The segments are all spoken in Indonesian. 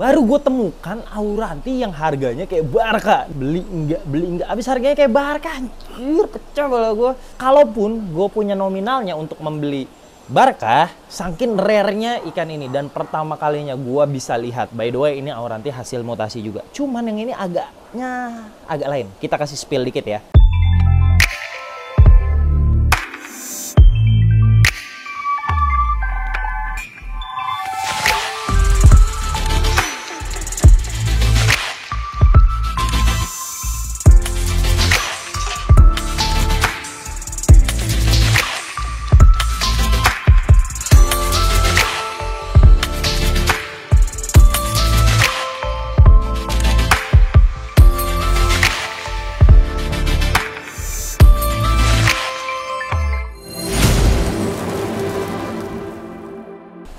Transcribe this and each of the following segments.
Baru gue temukan Auranti yang harganya kayak Barca. Beli enggak. Abis harganya kayak Barca, anjir, pecah bola gue. Kalaupun gue punya nominalnya untuk membeli Barca, saking rare-nya ikan ini. Dan pertama kalinya gue bisa lihat. By the way, ini Auranti hasil mutasi juga. Cuman yang ini agak lain. Kita kasih spill dikit ya.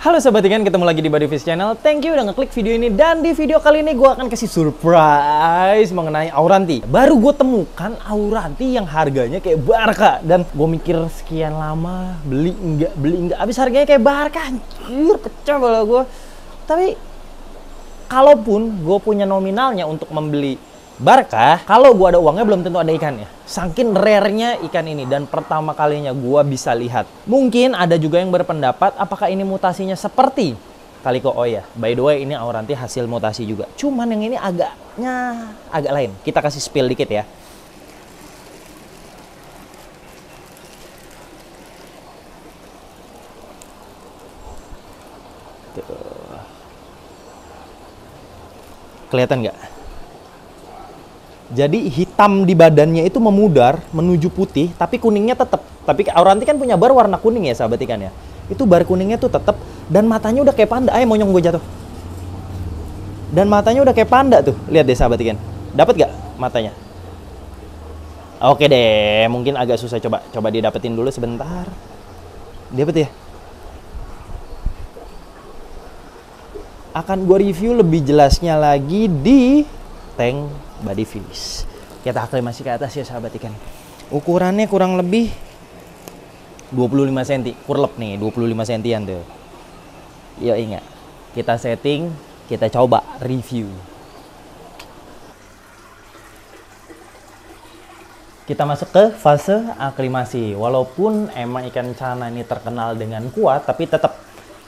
Halo Sobat Ikan, ketemu lagi di Bodyfish Channel. Thank you udah ngeklik video ini. Dan di video kali ini gue akan kasih surprise mengenai Auranti. Baru gue temukan Auranti yang harganya kayak Barca. Dan gue mikir sekian lama, beli enggak. Abis harganya kayak Barca, anjir, pecah bola gue. Tapi kalaupun gue punya nominalnya untuk membeli Barca, kalau gue ada uangnya belum tentu ada ikannya. Saking rare-nya ikan ini dan pertama kalinya gue bisa lihat. Mungkin ada juga yang berpendapat apakah ini mutasinya seperti Calico Oi ya. By the way, ini Auranti hasil mutasi juga. Cuman yang ini agak lain. Kita kasih spill dikit ya. Tuh. Kelihatan nggak? Jadi hitam di badannya itu memudar menuju putih, tapi kuningnya tetap. Tapi Auranti kan punya bar warna kuning ya sahabat ikan ya. Itu bar kuningnya tuh tetap dan matanya udah kayak panda. Ayo monyong gue jatuh. Dan matanya udah kayak panda tuh. Lihat deh sahabat ikan. Dapat gak matanya? Oke deh, mungkin agak susah, coba didapetin dulu sebentar. Dapat ya? Akan gue review lebih jelasnya lagi di tank Bodyfish. Kita aklimasi ke atas ya sahabat ikan. Ukurannya kurang lebih 25 cm. Kurlep nih, 25 cm tuh. Yuk ingat. Kita setting, kita coba review. Kita masuk ke fase aklimasi. Walaupun emang ikan cana ini terkenal dengan kuat, tapi tetap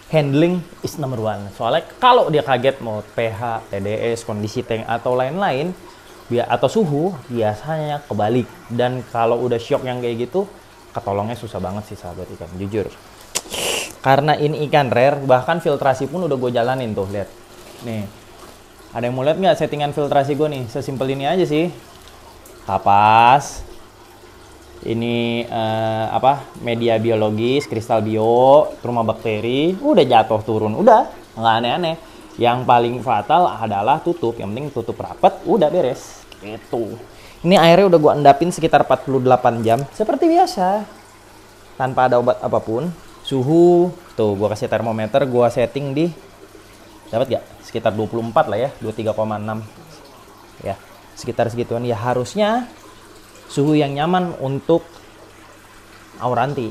handling is number one. Soalnya kalau dia kaget mau pH, TDS, kondisi tank atau lain-lain, atau suhu, biasanya kebalik. Dan kalau udah shock yang kayak gitu, ketolongnya susah banget sih sahabat ikan, jujur. Karena ini ikan rare, bahkan filtrasi pun udah gue jalanin tuh, lihat. Nih, ada yang mau lihat nggak settingan filtrasi gue nih? Sesimpel ini aja sih. Kapas. Ini media biologis, kristal bio, rumah bakteri, udah jatuh turun, udah nggak aneh-aneh. Yang paling fatal adalah tutup, yang penting tutup rapet, udah beres. Gitu. Ini airnya udah gua endapin sekitar 48 jam, seperti biasa, tanpa ada obat apapun. Suhu, tuh gua kasih termometer, gua setting di, dapat gak? Sekitar 24 lah ya, 23,6, ya, sekitar segituan. Ya harusnya suhu yang nyaman untuk Auranti,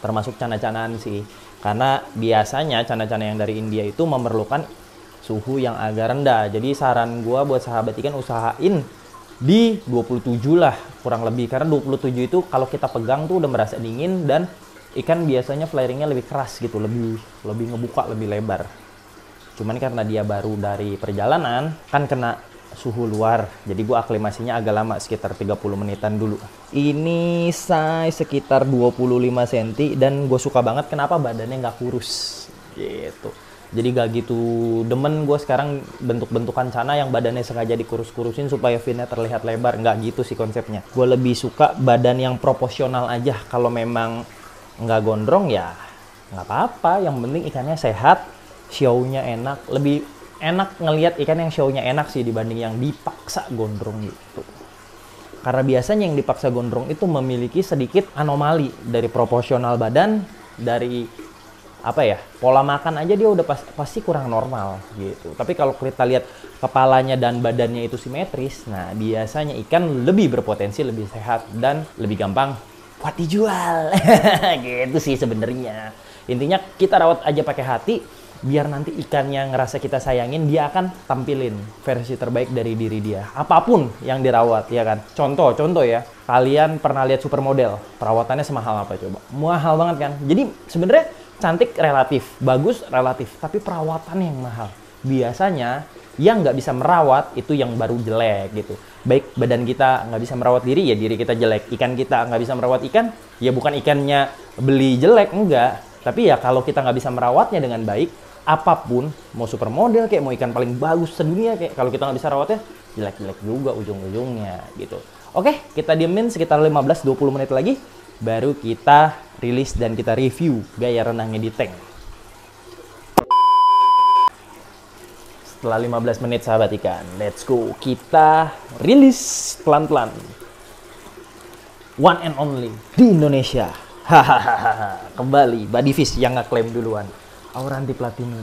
termasuk cana-canaan sih. Karena biasanya cana-cana yang dari India itu memerlukan suhu yang agak rendah. Jadi saran gua buat sahabat ikan usahain di 27 lah kurang lebih. Karena 27 itu kalau kita pegang tuh udah merasa dingin dan ikan biasanya flaringnya lebih keras gitu, lebih ngebuka, lebih lebar. Cuman karena dia baru dari perjalanan kan kena suhu luar, jadi gua aklimasinya agak lama, sekitar 30 menitan dulu. Ini size sekitar 25 cm dan gue suka banget kenapa badannya nggak kurus gitu. Jadi gak gitu demen gue sekarang bentuk-bentukan cana yang badannya sengaja dikurus-kurusin supaya finnya terlihat lebar. Nggak gitu sih konsepnya. Gue lebih suka badan yang proporsional aja. Kalau memang nggak gondrong ya nggak apa-apa, yang penting ikannya sehat, show-nya enak. Lebih enak ngelihat ikan yang show-nya enak sih dibanding yang dipaksa gondrong gitu. Karena biasanya yang dipaksa gondrong itu memiliki sedikit anomali dari proporsional badan, dari pola makan aja dia udah pasti kurang normal gitu. Tapi kalau kita lihat kepalanya dan badannya itu simetris, nah biasanya ikan lebih berpotensi, lebih sehat dan lebih gampang buat dijual. Gitu sih sebenarnya. Intinya kita rawat aja pakai hati. biar nanti ikannya ngerasa kita sayangin, dia akan tampilin versi terbaik dari diri dia. Apapun yang dirawat, ya kan? Contoh ya, kalian pernah lihat supermodel, perawatannya semahal apa coba? Mahal banget kan? Jadi sebenarnya cantik relatif, bagus relatif, tapi perawatan yang mahal. Biasanya yang nggak bisa merawat itu yang baru jelek gitu. Baik badan kita nggak bisa merawat diri, ya diri kita jelek. Ikan kita nggak bisa merawat ikan, ya bukan ikannya beli jelek, enggak. Tapi ya kalau kita nggak bisa merawatnya dengan baik, apapun, mau supermodel kayak mau ikan paling bagus sedunia kayak, kalau kita nggak bisa rawatnya, jelek-jelek juga ujung-ujungnya gitu. Oke, kita diemin sekitar 15-20 menit lagi, baru kita rilis dan kita review gaya renangnya di tank. Setelah 15 menit sahabat ikan, let's go. Kita rilis pelan-pelan. One and only di Indonesia. Hahaha, kembali Buddy Fish yang ngeklaim duluan. Auranti Platinum.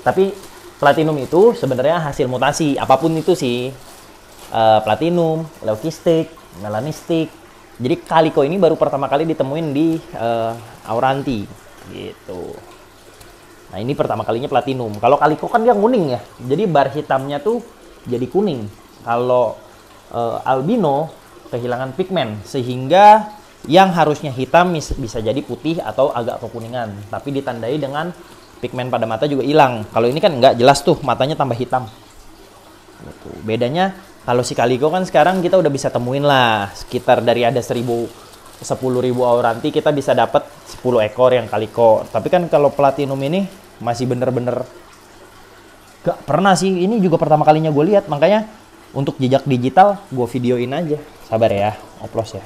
Tapi Platinum itu sebenarnya hasil mutasi apapun itu sih. Platinum, leukistik, melanistik. Jadi Calico ini baru pertama kali ditemuin di Auranti gitu. Nah, ini pertama kalinya Platinum. Kalau Calico kan dia kuning ya. Jadi bar hitamnya tuh jadi kuning. Kalau albino kehilangan pigmen sehingga yang harusnya hitam bisa jadi putih atau agak kekuningan, tapi ditandai dengan pigmen pada mata juga hilang. Kalau ini kan nggak jelas tuh, matanya tambah hitam. Gitu. Bedanya kalau si Calico kan sekarang kita udah bisa temuin lah, sekitar dari ada 10.000 Auranti kita bisa dapat 10 ekor yang Calico. Tapi kan kalau Platinum ini masih bener-bener gak pernah sih, ini juga pertama kalinya gue lihat, makanya untuk jejak digital gue videoin aja. Sabar ya, oplos ya.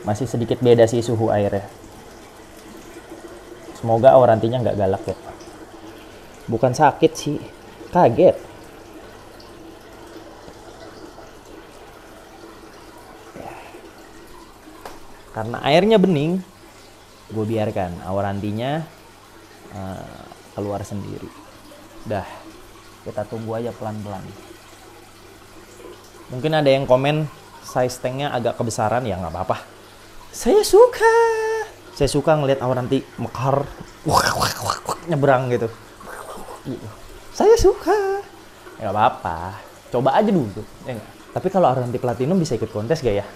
Masih sedikit beda sih suhu airnya. Semoga Aurantinya nggak galak ya. Bukan sakit sih, kaget. Karena airnya bening, gue biarkan Aurantinya keluar sendiri. Dah, kita tunggu aja pelan-pelan. Mungkin ada yang komen size tanknya agak kebesaran, ya nggak apa-apa. Saya suka ngelihat Auranti mekar, nyebrang gitu. Saya suka. Ya nggak apa-apa, coba aja dulu. Ya nggak? Tapi kalau Auranti Platinum bisa ikut kontes gak ya?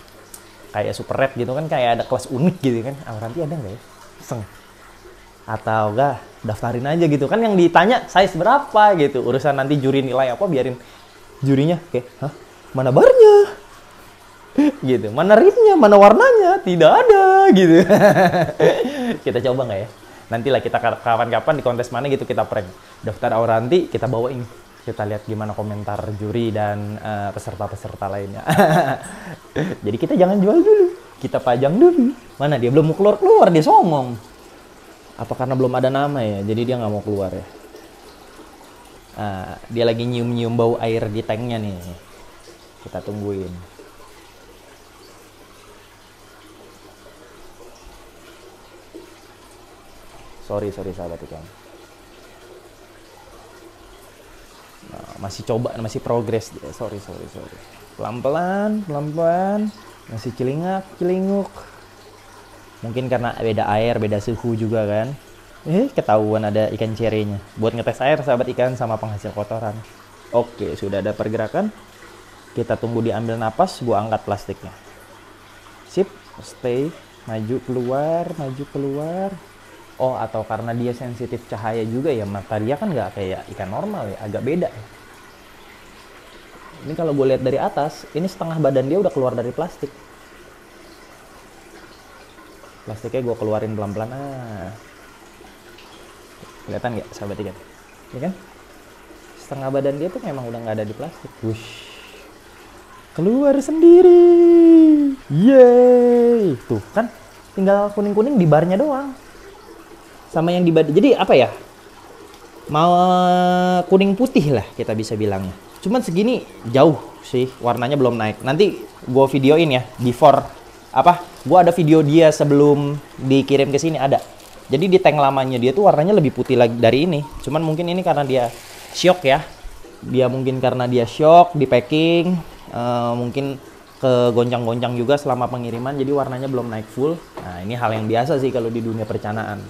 Kayak Super Red gitu kan, kayak ada kelas unik gitu kan. Auranti ada nggak ya? Iseng. Atau enggak, daftarin aja gitu kan, yang ditanya size berapa gitu. Urusan nanti juri nilai apa, biarin jurinya. Oke, hah? Mana barnya? Gitu, mana ritnya, mana warnanya, tidak ada gitu. Kita coba nggak ya? Nantilah kita kapan-kapan di kontes mana gitu kita prank. Daftar Auranti kita bawain, kita lihat gimana komentar juri dan peserta-peserta lainnya. Jadi kita jangan jual dulu, kita pajang dulu. Mana dia belum mau keluar, dia songong. Apa karena belum ada nama ya, jadi dia nggak mau keluar ya. Nah, dia lagi nyium-nyium bau air di tanknya nih, kita tungguin. Sorry sahabat ikan. Nah, masih coba, masih progres dia. Sorry. Pelan-pelan, masih celinguk. Mungkin karena beda air, beda suhu juga kan. Ketahuan ada ikan cerenya. Buat ngetes air sahabat ikan sama penghasil kotoran. Oke, sudah ada pergerakan. Kita tunggu diambil napas, gua angkat plastiknya. Sip, stay, maju keluar. Oh, atau karena dia sensitif cahaya juga ya, mata dia kan nggak kayak ikan normal ya, agak beda ya. Ini kalau gue lihat dari atas, ini setengah badan dia udah keluar dari plastik. Plastiknya gue keluarin pelan-pelan. Kelihatan nggak sahabat ikan? Ya kan? Setengah badan dia tuh memang udah nggak ada di plastik. Wush. Keluar sendiri. Yeay. Tuh kan, tinggal kuning-kuning di barnya doang. Sama yang di badan. Jadi apa ya? Mau kuning putih lah kita bisa bilangnya. Cuman segini jauh sih, warnanya belum naik. Nanti gue videoin ya, before gue ada video dia sebelum dikirim ke sini ada. Jadi di tank lamanya dia tuh warnanya lebih putih lagi dari ini. Cuman mungkin ini karena dia shock ya. Dia mungkin karena dia shock di packing, mungkin kegoncang-goncang juga selama pengiriman, jadi warnanya belum naik full. Nah, ini hal yang biasa sih kalau di dunia percanaan.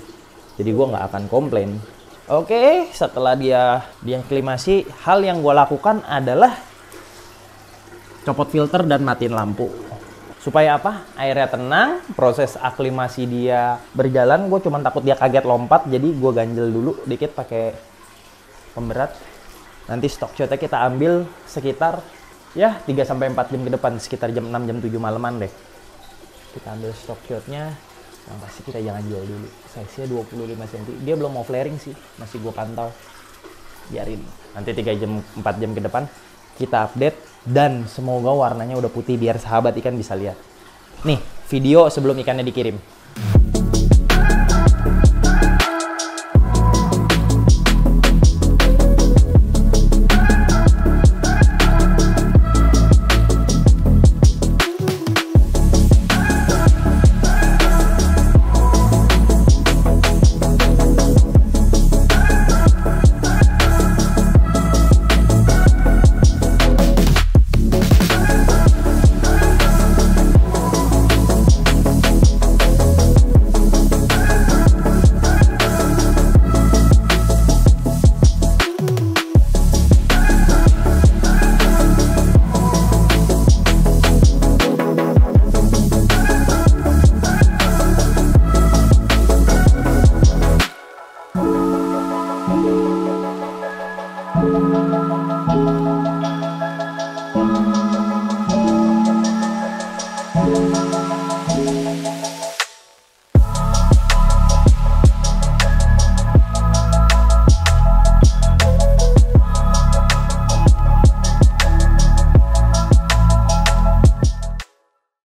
Jadi gue nggak akan komplain. Oke, setelah dia aklimasi, hal yang gue lakukan adalah copot filter dan matiin lampu. Supaya apa? Airnya tenang, proses aklimasi dia berjalan. Gue cuma takut dia kaget lompat, jadi gue ganjel dulu dikit pakai pemberat. Nanti stock shotnya kita ambil sekitar ya 3-4 jam ke depan, sekitar jam 6 jam 7 malaman deh. Kita ambil stock shotnya. Yang pasti kita jangan jual dulu. Size-nya 25 cm. Dia belum mau flaring sih, masih gue pantau. Biarin. Nanti 3 jam 4 jam ke depan kita update dan semoga warnanya udah putih biar sahabat ikan bisa lihat. Nih, video sebelum ikannya dikirim.